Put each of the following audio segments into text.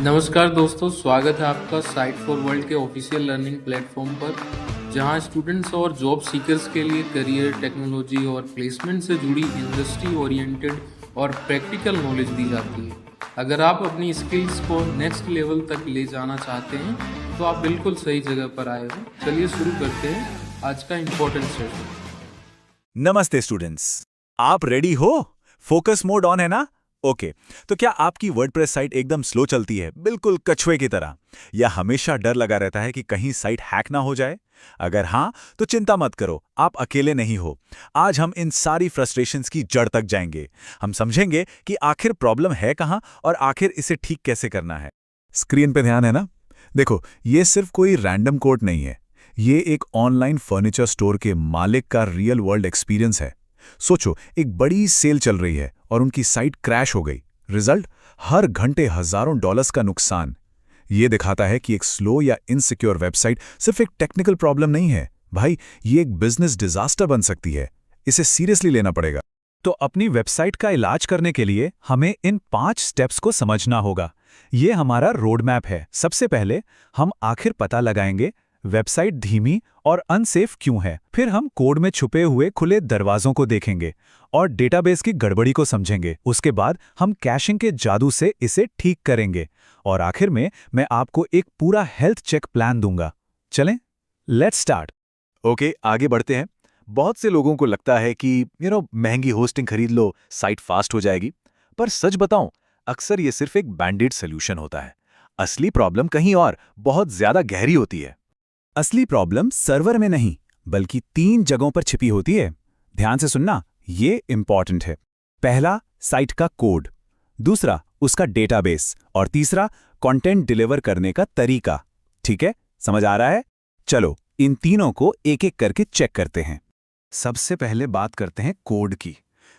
नमस्कार दोस्तों, स्वागत है आपका साइट फॉर वर्ल्ड के ऑफिशियल लर्निंग प्लेटफॉर्म पर, जहां स्टूडेंट्स और जॉब सीकर्स के लिए करियर, टेक्नोलॉजी और प्लेसमेंट से जुड़ी इंडस्ट्री ओरिएंटेड और प्रैक्टिकल नॉलेज दी जाती है। अगर आप अपनी स्किल्स को नेक्स्ट लेवल तक ले जाना चाहते हैं तो आप बिल्कुल सही जगह पर आए हो। चलिए शुरू करते हैं आज का इम्पोर्टेंट सेशन। नमस्ते स्टूडेंट्स, आप रेडी हो? फोकस मोड ऑन है ना? ओके। तो क्या आपकी वर्डप्रेस साइट एकदम स्लो चलती है, बिल्कुल कछुए की तरह, या हमेशा डर लगा रहता है कि कहीं साइट हैक ना हो जाए? अगर हाँ, तो चिंता मत करो, आप अकेले नहीं हो। आज हम इन सारी फ्रस्ट्रेशंस की जड़ तक जाएंगे। हम समझेंगे कि आखिर प्रॉब्लम है कहाँ और आखिर इसे ठीक कैसे करना है। स्क्रीन पे ध्यान है ना? देखो, ये सिर्फ कोई रैंडम कोड नहीं है। ये एक ऑनलाइन फर्नीचर स्टोर के मालिक का रियल वर्ल्ड एक्सपीरियंस है। सोचो, एक बड़ी सेल चल रही है और उनकी साइट क्रैश हो गई। रिजल्ट, हर घंटे हजारों डॉलर्स का नुकसान। ये दिखाता है कि एक स्लो या इनसिक्योर वेबसाइट सिर्फ एक टेक्निकल प्रॉब्लम नहीं है भाई, ये एक बिजनेस डिजास्टर बन सकती है। इसे सीरियसली लेना पड़ेगा। तो अपनी वेबसाइट का इलाज करने के लिए हमें इन 5 स्टेप्स को समझना होगा। ये हमारा रोड मैप है। सबसे पहले हम आखिर पता लगाएंगे वेबसाइट धीमी और अनसेफ क्यों है। फिर हम कोड में छुपे हुए खुले दरवाजों को देखेंगे और डेटाबेस की गड़बड़ी को समझेंगे। उसके बाद हम कैशिंग के जादू से इसे ठीक करेंगे और आखिर में मैं आपको एक पूरा हेल्थ चेक प्लान दूंगा। चलें, लेट्स स्टार्ट। ओके, आगे बढ़ते हैं। बहुत से लोगों को लगता है कि महंगी होस्टिंग खरीद लो, साइट फास्ट हो जाएगी। पर सच बताऊं, अक्सर ये सिर्फ एक बैंडेड सोल्यूशन होता है। असली प्रॉब्लम कहीं और बहुत ज्यादा गहरी होती है। असली प्रॉब्लम सर्वर में नहीं, बल्कि 3 जगहों पर छिपी होती है। ध्यान से सुनना, ये इंपॉर्टेंट है। पहला, साइट का कोड। दूसरा, उसका डेटाबेस। और तीसरा, कंटेंट डिलीवर करने का तरीका। ठीक है, समझ आ रहा है? चलो, इन तीनों को एक एक करके चेक करते हैं। सबसे पहले बात करते हैं कोड की।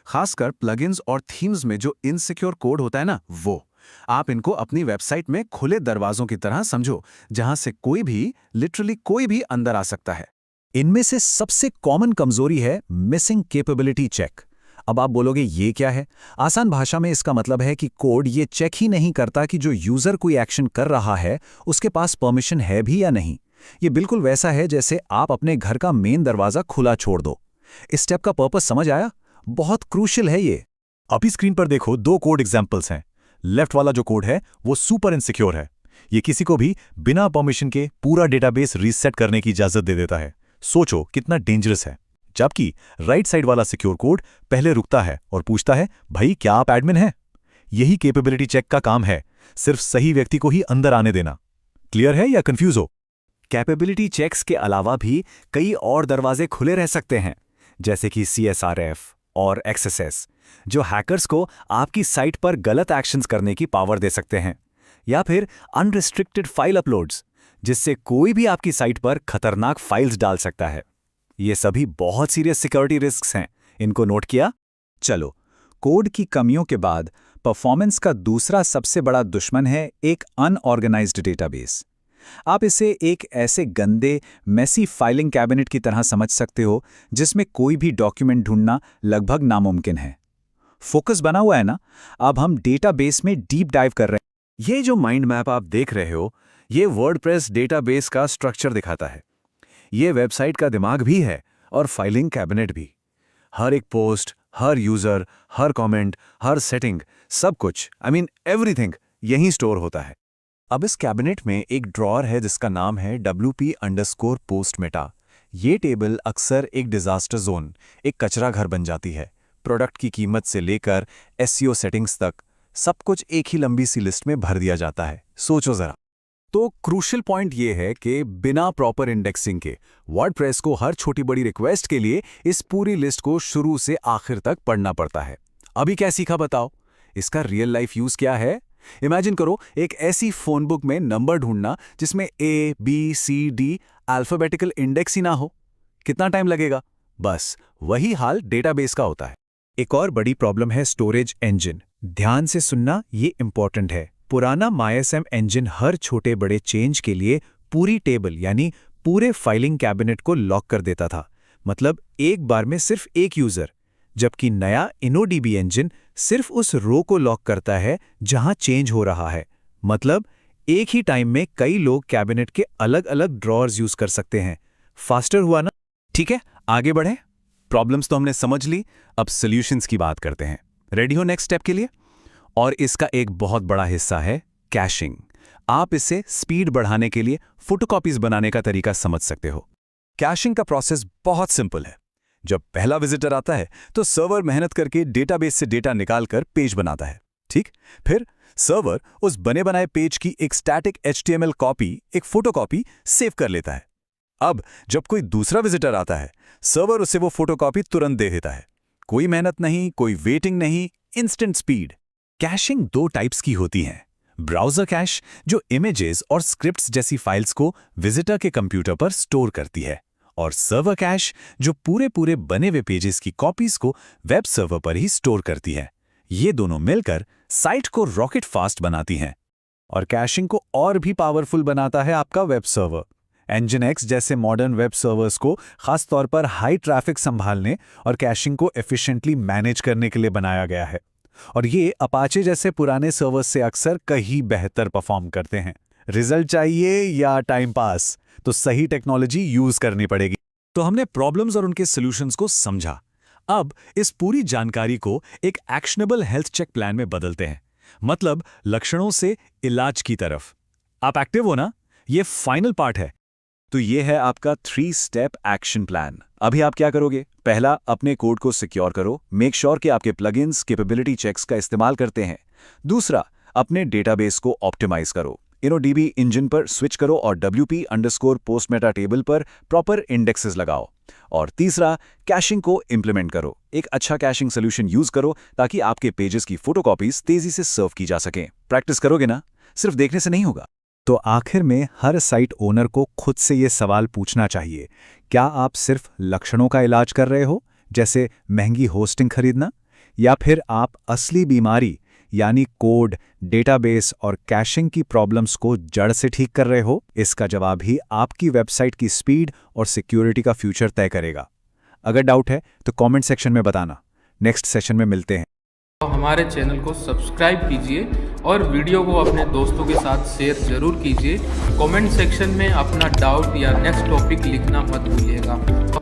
खासकर प्लगइन्स और थीम्स में जो इनसिक्योर कोड होता है ना, वो आप इनको अपनी वेबसाइट में खुले दरवाजों की तरह समझो, जहां से कोई भी, लिटरली कोई भी अंदर आ सकता है। इनमें से सबसे कॉमन कमजोरी है मिसिंग कैपेबिलिटी चेक। अब आप बोलोगे ये क्या है? आसान भाषा में इसका मतलब है कि कोड ये चेक ही नहीं करता कि जो यूजर कोई एक्शन कर रहा है उसके पास परमिशन है भी या नहीं। ये बिल्कुल वैसा है जैसे आप अपने घर का मेन दरवाजा खुला छोड़ दो। इस स्टेप का पर्पस समझ आया? बहुत क्रूशियल है ये। अभी स्क्रीन पर देखो, 2 कोड एग्जाम्पल्स हैं। लेफ्ट वाला जो कोड है वो सुपर इनसिक्योर है। ये किसी को भी बिना परमिशन के पूरा डेटाबेस रीसेट करने की इजाजत दे देता है। सोचो कितना डेंजरस है। जबकि राइट साइड वाला सिक्योर कोड पहले रुकता है और पूछता है, भाई क्या आप एडमिन हैं? यही कैपेबिलिटी चेक का काम है, सिर्फ सही व्यक्ति को ही अंदर आने देना। क्लियर है या कंफ्यूज हो? कैपेबिलिटी चेक्स के अलावा भी कई और दरवाजे खुले रह सकते हैं, जैसे कि CSRF और XSS, जो हैकर्स को आपकी साइट पर गलत एक्शंस करने की पावर दे सकते हैं। या फिर अनरिस्ट्रिक्टेड फाइल अपलोड्स, जिससे कोई भी आपकी साइट पर खतरनाक फाइल्स डाल सकता है। ये सभी बहुत सीरियस सिक्योरिटी रिस्क्स हैं। इनको नोट किया? चलो, कोड की कमियों के बाद परफॉर्मेंस का दूसरा सबसे बड़ा दुश्मन है एक अनऑर्गेनाइज्ड डेटाबेस। आप इसे एक ऐसे गंदे, मेसी फाइलिंग कैबिनेट की तरह समझ सकते हो जिसमें कोई भी डॉक्यूमेंट ढूंढना लगभग नामुमकिन है। फोकस बना हुआ है ना? अब हम डेटाबेस में डीप डाइव कर रहे हैं। ये जो माइंड मैप आप देख रहे हो, ये वर्डप्रेस डेटाबेस का स्ट्रक्चर दिखाता है। ये वेबसाइट का दिमाग भी है और फाइलिंग कैबिनेट भी। हर एक पोस्ट, हर यूजर, हर कमेंट, हर सेटिंग, सब कुछ, एवरीथिंग यहीं स्टोर होता है। अब इस कैबिनेट में एक ड्रॉअर है जिसका नाम है WP_PostMeta। ये टेबल अक्सर एक डिजास्टर जोन, एक कचरा घर बन जाती है। प्रोडक्ट की कीमत से लेकर SEO सेटिंग्स तक सब कुछ एक ही लंबी सी लिस्ट में भर दिया जाता है। सोचो जरा। तो क्रूशियल पॉइंट ये है कि बिना प्रॉपर इंडेक्सिंग के वर्डप्रेस को हर छोटी बड़ी रिक्वेस्ट के लिए इस पूरी लिस्ट को शुरू से आखिर तक पढ़ना पड़ता है। अभी क्या सीखा बताओ? इसका रियल लाइफ यूज क्या है? इमेजिन करो एक ऐसी फोन बुक में नंबर ढूंढना जिसमें A, B, C, D alphabetical index ही ना हो। कितना टाइम लगेगा? बस वही हाल डेटाबेस का होता है। एक और बड़ी प्रॉब्लम है स्टोरेज इंजन। ध्यान से सुनना, ये इंपॉर्टेंट है। पुराना MySM इंजन हर छोटे बड़े चेंज के लिए पूरी टेबल यानी पूरे फाइलिंग कैबिनेट को लॉक कर देता था। मतलब एक बार में सिर्फ एक यूजर। जबकि नया InnoDB इंजन सिर्फ उस रो को लॉक करता है जहां चेंज हो रहा है। मतलब एक ही टाइम में कई लोग कैबिनेट के अलग अलग ड्रॉअर्स यूज कर सकते हैं। फास्टर हुआ ना? ठीक है, आगे बढ़े। प्रॉब्लम्स तो हमने समझ ली, अब सॉल्यूशंस की बात करते हैं। रेडी हो नेक्स्ट स्टेप के लिए? और इसका एक बहुत बड़ा हिस्सा है कैशिंग। आप इसे स्पीड बढ़ाने के लिए फोटोकॉपीज बनाने का तरीका समझ सकते हो। कैशिंग का प्रोसेस बहुत सिंपल है। जब पहला विजिटर आता है तो सर्वर मेहनत करके डेटाबेस से डेटा निकालकर पेज बनाता है, ठीक? फिर सर्वर उस बने बनाए पेज की एक स्टैटिक HTML कॉपी, एक फोटोकॉपी सेव कर लेता है। अब जब कोई दूसरा विजिटर आता है, सर्वर उसे वो फोटोकॉपी तुरंत दे देता है। कोई मेहनत नहीं, कोई वेटिंग नहीं, इंस्टेंट स्पीड। कैशिंग दो टाइप्स की होती हैं। ब्राउज़र कैश, जो इमेजेस और स्क्रिप्ट्स जैसी फाइल्स को विजिटर के कंप्यूटर पर स्टोर करती है, और सर्वर कैश, जो पूरे बने हुए पेजेस की कॉपीज को वेब सर्वर पर ही स्टोर करती है। ये दोनों मिलकर साइट को रॉकेट फास्ट बनाती हैं। और कैशिंग को और भी पावरफुल बनाता है आपका वेब सर्वर। Nginx जैसे मॉडर्न वेब सर्वर्स को खास तौर पर हाई ट्रैफिक संभालने और कैशिंग को एफिशिएंटली मैनेज करने के लिए बनाया गया है। और ये अपाचे जैसे पुराने सर्वर्स से अक्सर कहीं बेहतर परफॉर्म करते हैं। रिजल्ट चाहिए या टाइम पास, तो सही टेक्नोलॉजी यूज करनी पड़ेगी। तो हमने प्रॉब्लम्स और उनके सॉल्यूशंस को समझा। अब इस पूरी जानकारी को एक एक्शनेबल हेल्थ चेक प्लान में बदलते हैं, मतलब लक्षणों से इलाज की तरफ। आप एक्टिव हो ना? ये फाइनल पार्ट है। तो ये है आपका 3 स्टेप एक्शन प्लान। अभी आप क्या करोगे? पहला, अपने कोड को सिक्योर करो, मेक श्योर कि आपके प्लगइन्स कैपेबिलिटी चेक्स का इस्तेमाल करते हैं। दूसरा, अपने डेटाबेस को ऑप्टिमाइज करो, InnoDB इंजन पर स्विच करो और WP_PostMeta टेबल पर प्रॉपर इंडेक्सेस लगाओ। और तीसरा, कैशिंग को इंप्लीमेंट करो। एक अच्छा कैशिंग सोल्यूशन यूज करो ताकि आपके पेजेस की फोटोकॉपीज तेजी से सर्व की जा सकें। प्रैक्टिस करोगे ना? सिर्फ देखने से नहीं होगा। तो आखिर में हर साइट ओनर को खुद से ये सवाल पूछना चाहिए, क्या आप सिर्फ लक्षणों का इलाज कर रहे हो, जैसे महंगी होस्टिंग खरीदना, या फिर आप असली बीमारी यानी कोड, डेटाबेस और कैशिंग की प्रॉब्लम्स को जड़ से ठीक कर रहे हो? इसका जवाब ही आपकी वेबसाइट की स्पीड और सिक्योरिटी का फ्यूचर तय करेगा। अगर डाउट है तो कमेंट सेक्शन में बताना। नेक्स्ट सेशन में मिलते हैं। तो हमारे चैनल को सब्सक्राइब कीजिए और वीडियो को अपने दोस्तों के साथ शेयर जरूर कीजिए। कमेंट सेक्शन में अपना डाउट या नेक्स्ट टॉपिक लिखना मत भूलिएगा।